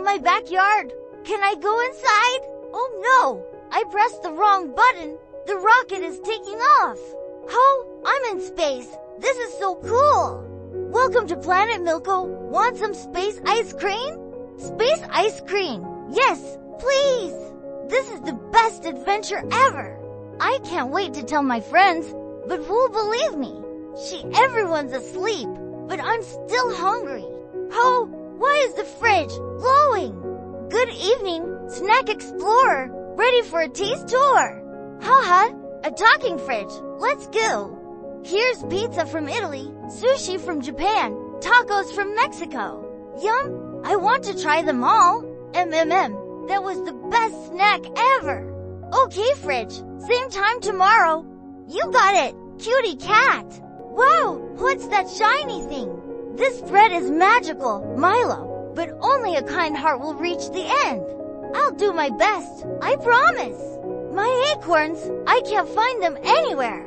my backyard. Can I go inside? Oh no! I pressed the wrong button. The rocket is taking off. Oh, I'm in space. This is so cool. Welcome to Planet Milko. Want some space ice cream? Space ice cream. Yes, please. This is the best adventure ever. I can't wait to tell my friends, but who'll believe me? Everyone's asleep, but I'm still hungry. Oh, why is the fridge glowing? Good evening, Snack Explorer. Ready for a taste tour? Haha, a talking fridge. Let's go. Here's pizza from Italy, sushi from Japan, tacos from Mexico. Yum, I want to try them all. That was the best snack ever. Okay, fridge, same time tomorrow. You got it, cutie cat. Wow, what's that shiny thing? This bread is magical, Milo, but only a kind heart will reach the end. I'll do my best, I promise. My acorns, I can't find them anywhere.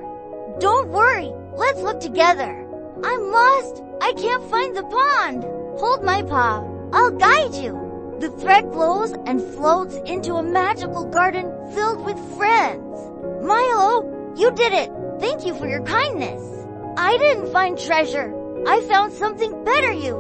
Don't worry, let's look together. I'm lost, I can't find the pond. Hold my paw, I'll guide you. The thread glows and floats into a magical garden filled with friends. Milo, you did it. Thank you for your kindness. I didn't find treasure. I found something better you.